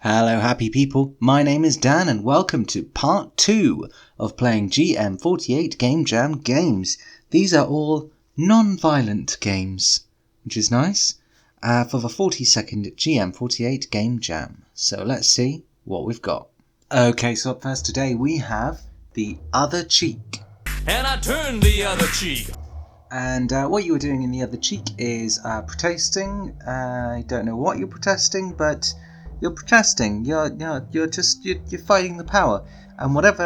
Hello happy people, my name is Dan and welcome to part 2 of playing GM48 Game Jam games. These are all non-violent games, which is nice, for the 42nd GM48 Game Jam. So let's see what we've got. Okay, so up first today we have The Other Cheek. And I turned the other cheek. And what you were doing in The Other Cheek is protesting. I don't know what you're protesting, but you're protesting. You're fighting the power, and whatever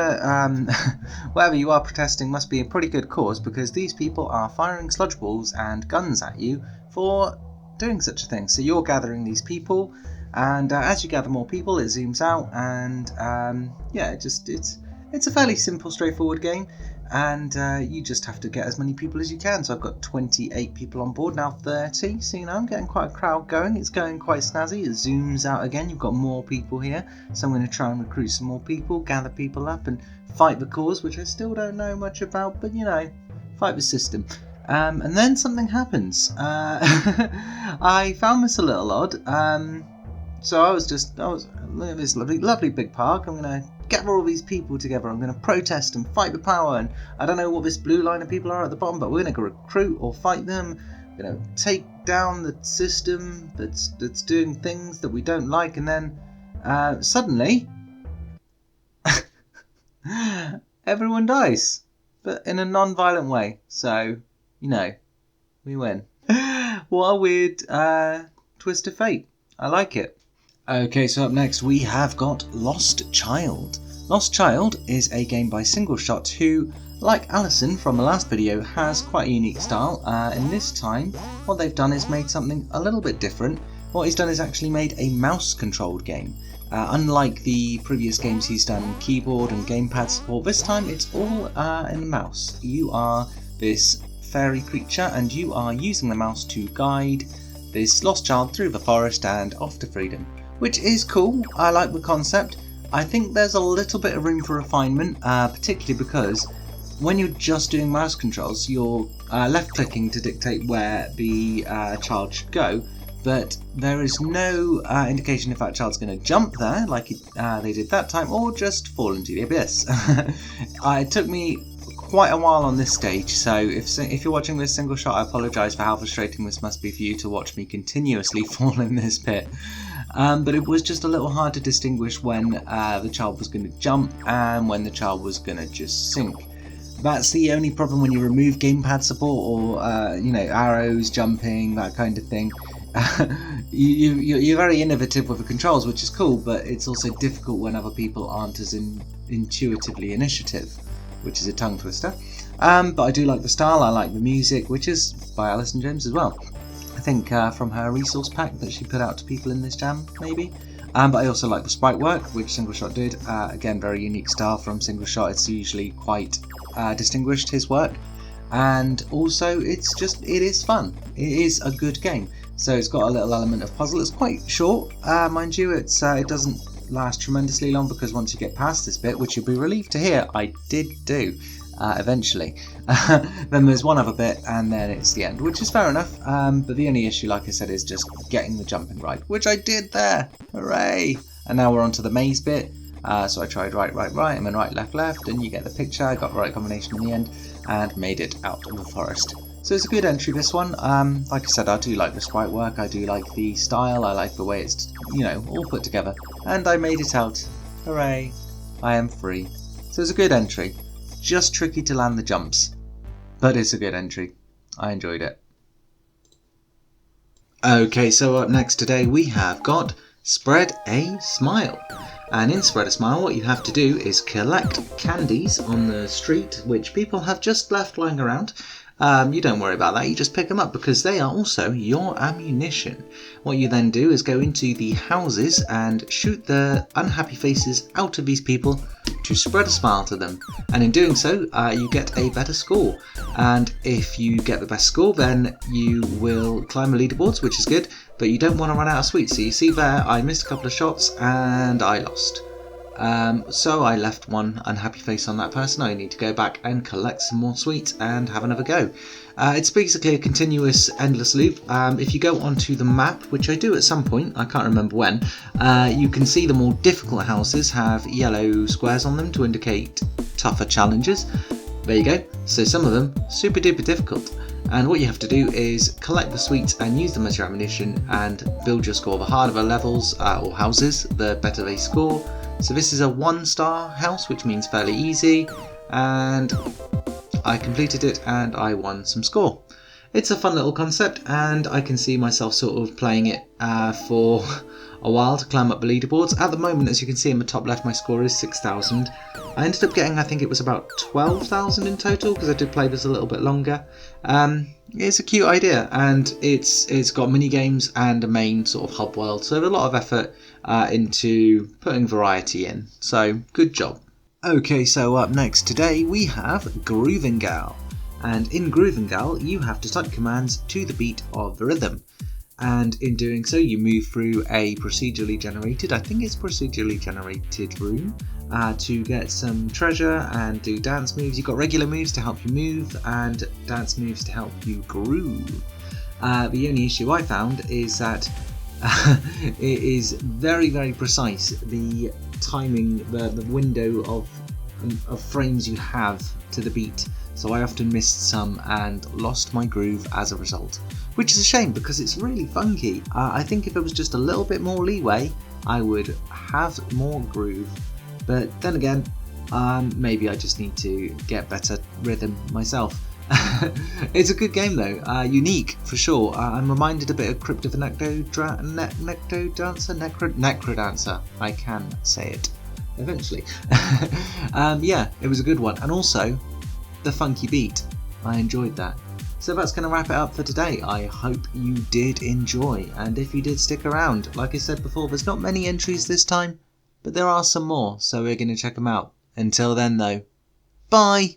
you are protesting must be a pretty good cause, because these people are firing sludge balls and guns at you for doing such a thing. So you're gathering these people, and as you gather more people, it zooms out, and it's a fairly simple, straightforward game. And you just have to get as many people as you can. So I've got 28 people on board, now 30. So, I'm getting quite a crowd going. It's going quite snazzy. It zooms out again. You've got more people here. So I'm going to try and recruit some more people, gather people up and fight the cause, which I still don't know much about. But, fight the system. And then something happens. I found this a little odd. So I was in this lovely big park. I'm going to gather all these people together. I'm going to protest and fight the power, and I don't know what this blue line of people are at the bottom, but we're going to recruit or fight them. We're going to take down the system that's doing things that we don't like, and then suddenly everyone dies, but in a non-violent way. So we win. What a weird twist of fate. I like it. Okay, so up next we have got Lost Child. Lost Child is a game by Single Shot, who, like Alison from the last video, has quite a unique style. And this time, what they've done is made something a little bit different. What he's done is actually made a mouse-controlled game. Unlike the previous games he's done keyboard and gamepad support, this time it's all in the mouse. You are this fairy creature, and you are using the mouse to guide this lost child through the forest and off to freedom, which is cool. I like the concept. I think there's a little bit of room for refinement, particularly because when you're just doing mouse controls, you're left clicking to dictate where the child should go, but there is no indication if that child's going to jump there like they did that time, or just fall into the abyss. It took me quite a while on this stage, so if you're watching this Single Shot, I apologise for how frustrating this must be for you to watch me continuously fall in this pit. But it was just a little hard to distinguish when the child was going to jump and when the child was going to just sink. That's the only problem when you remove gamepad support, or arrows, jumping, that kind of thing. You're very innovative with the controls, which is cool, but it's also difficult when other people aren't as intuitively initiative, which is a tongue twister. But I do like the style. I like the music, which is by Alison James as well. I think from her resource pack that she put out to people in this jam, maybe. But I also like the sprite work, which Single Shot did. Again, very unique style from Single Shot. It's usually quite distinguished, his work. And also, it is fun. It is a good game. So it's got a little element of puzzle. It's quite short, mind you. It doesn't last tremendously long, because once you get past this bit, which you'll be relieved to hear I did do eventually, then there's one other bit and then it's the end, which is fair enough. But the only issue, like I said, is just getting the jumping right, which I did there. Hooray! And now we're on to the maze bit. So I tried right, and then right, left, and you get the picture. I got the right combination in the end and made it out of the forest. So it's a good entry, this one. Like I said, I do like the sprite work, I do like the style, I like the way it's, all put together. And I made it out. Hooray. I am free. So it's a good entry. Just tricky to land the jumps. But it's a good entry. I enjoyed it. Okay, so up next today we have got Spread a Smile. And in Spread a Smile, what you have to do is collect candies on the street, which people have just left lying around. You don't worry about that, you just pick them up, because they are also your ammunition. What you then do is go into the houses and shoot the unhappy faces out of these people to spread a smile to them. And in doing so, you get a better score. And if you get the best score, then you will climb the leaderboards, which is good, but you don't want to run out of sweets. So you see there, I missed a couple of shots and I lost. So I left one unhappy face on that person. I need to go back and collect some more sweets and have another go. It's basically a continuous, endless loop. If you go onto the map, which I do at some point, I can't remember when, you can see the more difficult houses have yellow squares on them to indicate tougher challenges. There you go. So some of them super duper difficult. And what you have to do is collect the sweets and use them as your ammunition and build your score. The harder the levels or houses, the better they score. So this is a 1-star house, which means fairly easy, and I completed it and I won some score. It's a fun little concept, and I can see myself sort of playing it for a while to climb up the leaderboards. At the moment, as you can see in the top left, my score is 6,000. I ended up getting, I think it was about 12,000 in total, because I did play this a little bit longer. It's a cute idea, and it's got mini games and a main sort of hub world, so a lot of effort into putting variety in. So good job. Okay, so up next today we have Groovingal, and in Groovingal you have to type commands to the beat of the rhythm. And in doing so, you move through a procedurally generated, I think it's procedurally generated room to get some treasure and do dance moves. You've got regular moves to help you move and dance moves to help you groove. The only issue I found is that it is very, very precise, the timing, the window of frames you have to the beat. So I often missed some and lost my groove as a result, which is a shame because it's really funky. I think if it was just a little bit more leeway, I would have more groove. But then again, maybe I just need to get better rhythm myself. It's a good game though, unique for sure. I'm reminded a bit of Crypt of the Necrodancer. I can say it eventually. Yeah, it was a good one, and also the funky beat. I enjoyed that. So that's going to wrap it up for today. I hope you did enjoy, and if you did, stick around. Like I said before, there's not many entries this time, but there are some more, so we're going to check them out. Until then though, bye!